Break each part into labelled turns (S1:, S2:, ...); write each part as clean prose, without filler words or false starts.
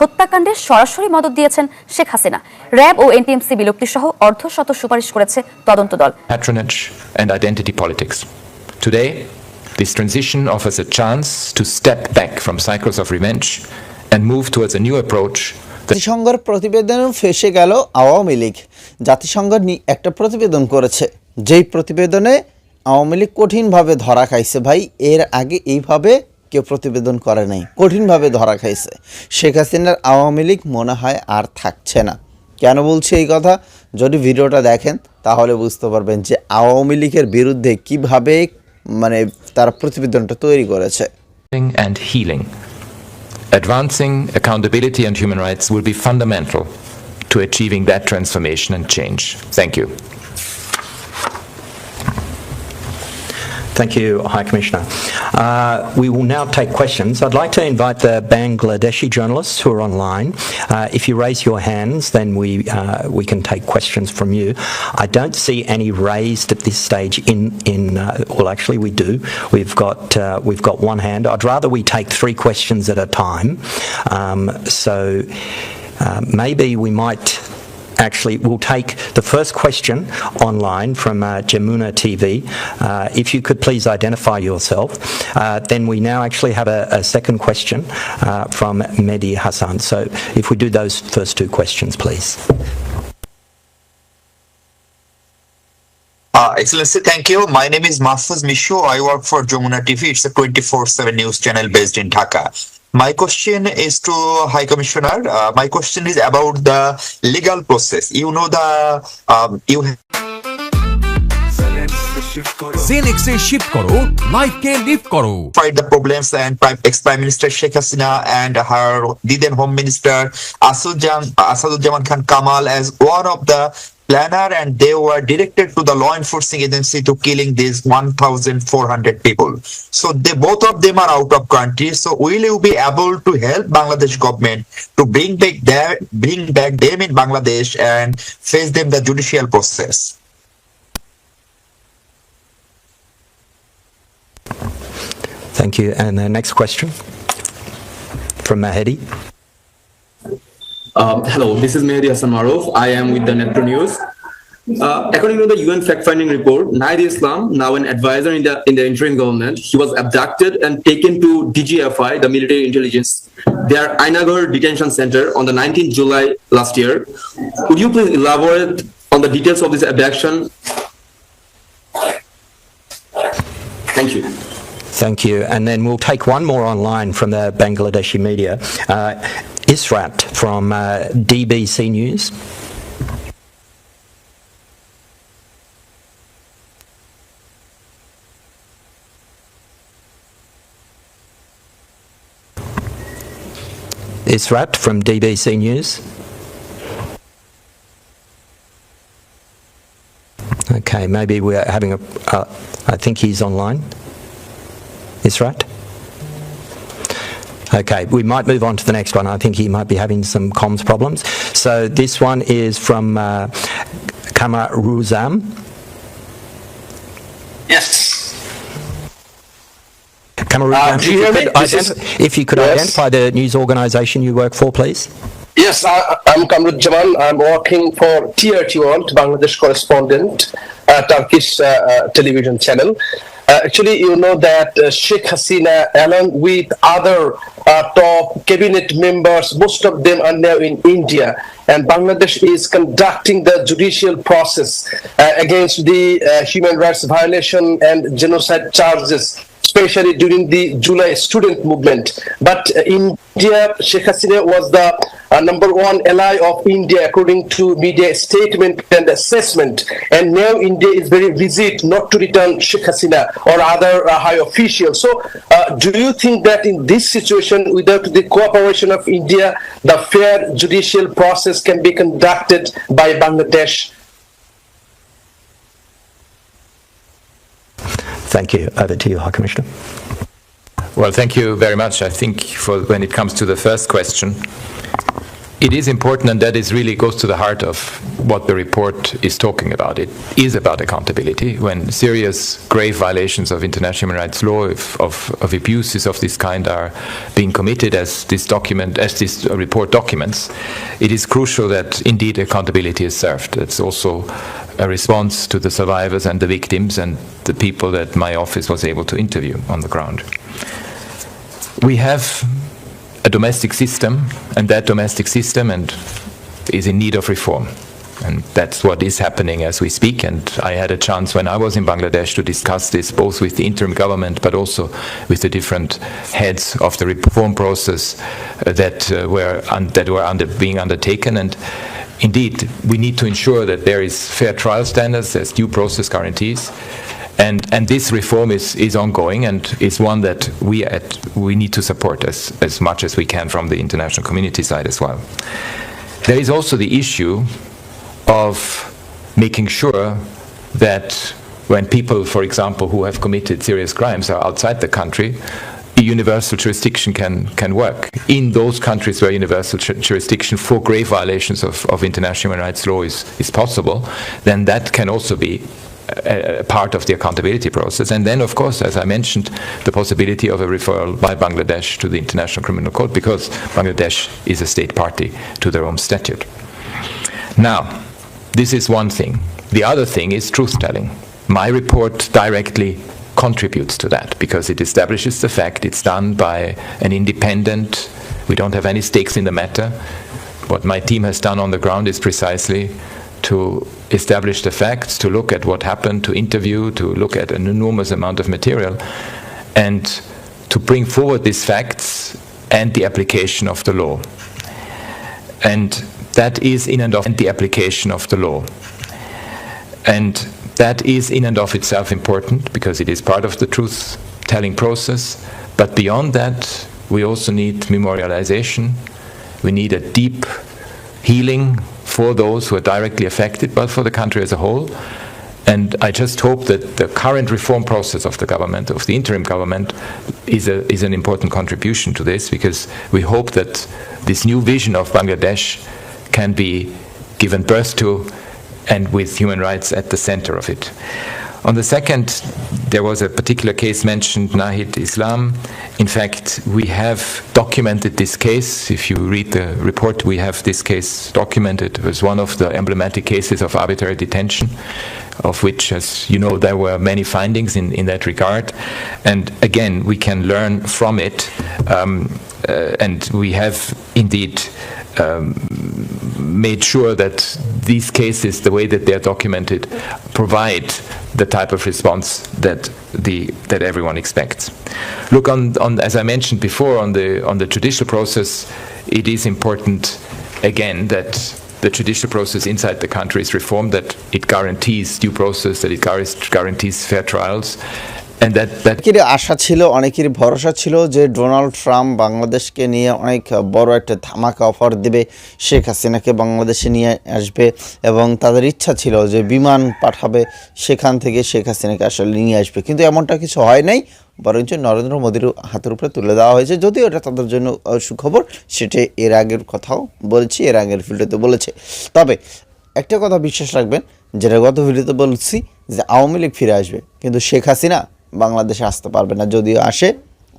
S1: হত্যাকাণ্ডে সরাসরি মদত দিয়েছেন শেখ হাসিনা। র্যাব ও এনটিএমসি বিলুপ্তি সহ অর্ধশত সুপারিশ করেছে তদন্ত দল।
S2: Patronage and identity politics. Today, this transition offers a chance to step back from cycles of revenge and move towards a new approach.
S3: জাতিসংঘের প্রতিবেদনে ফেসে গেল আওয়ামী লীগ। জাতিসংঘ একটা প্রতিবেদন করেছে, যেই প্রতিবেদনে আওয়ামী লীগ কঠিনভাবে ধরা খাইছে। ভাই, এর আগে এইভাবে কেউ প্রতিবেদন করে নাই, কঠিনভাবে ধরা খাইছে। শেখ হাসিনার আওয়ামী লীগ মনে হয় আর থাকছে না। কেন বলছি এই কথা? যদি ভিডিওটা দেখেন তাহলে বুঝতে পারবেন যে আওয়ামী লীগের বিরুদ্ধে কিভাবে তারা প্রতিবেদনটা তৈরি করেছে।
S2: And healing. Advancing accountability and human rights will be fundamental to achieving that transformation and change. Thank you.
S4: Thank you, High Commissioner. We will now take questions. I'd like to invite the Bangladeshi journalists who are online. If you raise your hands, then we can take questions from you. I don't see any raised at this stage. Well, actually, we do. We've got one hand. I'd rather we take 3 questions at a time. Maybe we might. Actually, we'll take the first question online from Jamuna TV. If you could please identify yourself. Then we now actually have a second question from Mehdi Hassan. So if we do those first 2 questions, please.
S5: Excellency, thank you. My name is Mahfouz Mishu. I work for Jamuna TV. It's a 24/7 news channel based in Dhaka. My question is to High Commissioner. My question is about the legal process. You know
S6: Zenexে shift করো, লাইফকে live করো।
S5: Fight the problems and ex-Prime Minister Sheikh Hasina and her then Home Minister Asaduzzaman Khan Kamal as one of the planner, and they were directed to the law enforcing agency to killing these 1,400 people. So they both of them are out of country. So will you be able to help Bangladesh government to bring back them in Bangladesh and face them the judicial process?
S4: Thank you. And the next question from Mahedi.
S7: Hello, this is Mehdi Hassan Maruf. I am with the Netro News. According to the UN fact-finding report, Naid Islam, now an advisor in the interim government, he was abducted and taken to DGFI, the military intelligence, their Ainagar detention center on the 19th July last year. Could you please elaborate on the details of this abduction? Thank you.
S4: Thank you. And then we'll take one more online from the Bangladeshi media. Israt from DBC News. Israt from DBC News. Okay, maybe we're having I think he's online. Israt? Okay, we might move on to the next one. I think he might be having some comms problems. So this one is from Kamaruzam.
S8: Yes.
S4: Kamaruzam, if you could
S8: Yes.
S4: identify the news organisation you work for, please.
S8: Yes, I'm Kamruzzaman. I'm working for TRT World, Bangladesh correspondent, Turkish television channel. Actually, you know that Sheikh Hasina, along with other top cabinet members, most of them are now in India, and Bangladesh is conducting the judicial process against the human rights violation and genocide charges, especially during the July student movement. But India, Sheikh Hasina was the #1 ally of India according to media statement and assessment, and now India is very rigid not to return Sheikh Hasina or other high officials. So do you think that in this situation, without the cooperation of India, the fair judicial process can be conducted by Bangladesh?
S4: Thank you. Over to you, High Commissioner.
S2: Well, thank you very much. I think when it comes to the first question, it is important, and that is really goes to the heart of what the report is talking about. It is about accountability. When serious, grave violations of international human rights law, of abuses of this kind are being committed, as this report documents, it is crucial that indeed accountability is served. It's also a response to the survivors and the victims and the people that my office was able to interview on the ground. We have a domestic system, and that domestic system is in need of reform. And that's what is happening as we speak. And I had a chance when I was in Bangladesh to discuss this both with the interim government but also with the different heads of the reform process that were being undertaken. And indeed, we need to ensure that there is fair trial standards, there's due process guarantees. And this reform is ongoing and is one that we need to support as much as we can from the international community side as well. There is also the issue of making sure that when people, for example, who have committed serious crimes are outside the country, universal jurisdiction can work. In those countries where universal jurisdiction for grave violations of international human rights law is possible, then that can also be a part of the accountability process. And then, of course, as I mentioned, the possibility of a referral by Bangladesh to the International Criminal Court, because Bangladesh is a state party to the Rome Statute. Now, this is one thing. The other thing is truth-telling. My report directly contributes to that because it establishes the fact. It's done by an independent, we don't have any stakes in the matter. What my team has done on the ground is precisely to establish the facts, to look at what happened, to interview, to look at an enormous amount of material, and to bring forward these facts and the application of the law. And that is in and of the application of the law. And that is in and of itself important because it is part of the truth-telling process. But beyond that, we also need memorialization. We need a deep healing for those who are directly affected, but for the country as a whole. And I just hope that the current reform process of the government, of the interim government, is an important contribution to this, because we hope that this new vision of Bangladesh can be given birth to, and with human rights at the center of it. On the second, there was a particular case mentioned, Nahid Islam. In fact, we have documented this case. If you read the report, we have this case documented. It was one of the emblematic cases of arbitrary detention, of which, as you know, there were many findings in that regard. And again, we can learn from it. And we have indeed made sure that these cases, the way that they're documented, provide the type of response that everyone expects. Look, as I mentioned before, on the judicial process, it is important again that the judicial process inside the country is reformed, that it guarantees due process, that it guarantees fair trials.
S3: অনেকেরই আশা ছিল, অনেকেরই ভরসা ছিল যে Donald Trump বাংলাদেশকে নিয়ে অনেক বড় একটা ধামাকা অফার দেবে, শেখ হাসিনাকে বাংলাদেশে নিয়ে আসবে এবং তাদের ইচ্ছা ছিল যে বিমান পাঠাবে, সেখান থেকে শেখ হাসিনাকে আসলে নিয়ে আসবে। কিন্তু এমনটা কিছু হয় নাই, বরঞ্চ নরেন্দ্র মোদীর হাতের উপরে তুলে দেওয়া হয়েছে। যদিও এটা তাদের জন্য সুখবর, সেটা এর আগের কথাও বলেছি, এর আগের ভিডিওতে বলেছে। তবে একটা কথা বিশ্বাস রাখবেন, যেটা গত ভিডিওতে বলছি, যে আওয়ামী লীগ ফিরে আসবে, কিন্তু শেখ হাসিনা বাংলাদেশে আসতে পারবে না। যদিও আসে,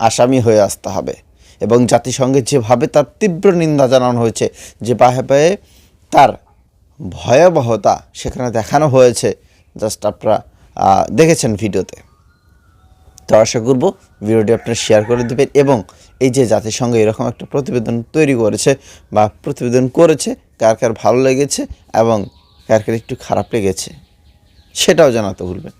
S3: আসামি হয়ে আসতে হবে। এবং জাতিসংঘে যেভাবে তার তীব্র নিন্দা জানানো হয়েছে, যেভাবে তার ভয়াবহতা সেখানে দেখানো হয়েছে, জাস্ট আপনারা দেখেছেন ভিডিওতে। তো আশা করব ভিডিওটি আপনারা শেয়ার করে দেবেন এবং এই যে জাতিসংঘ এরকম একটা প্রতিবেদন তৈরি করেছে বা প্রতিবেদন করেছে, কার কার ভালো লেগেছে এবং কার কার একটু খারাপ লেগেছে সেটাও জানাতে ভুলবেন।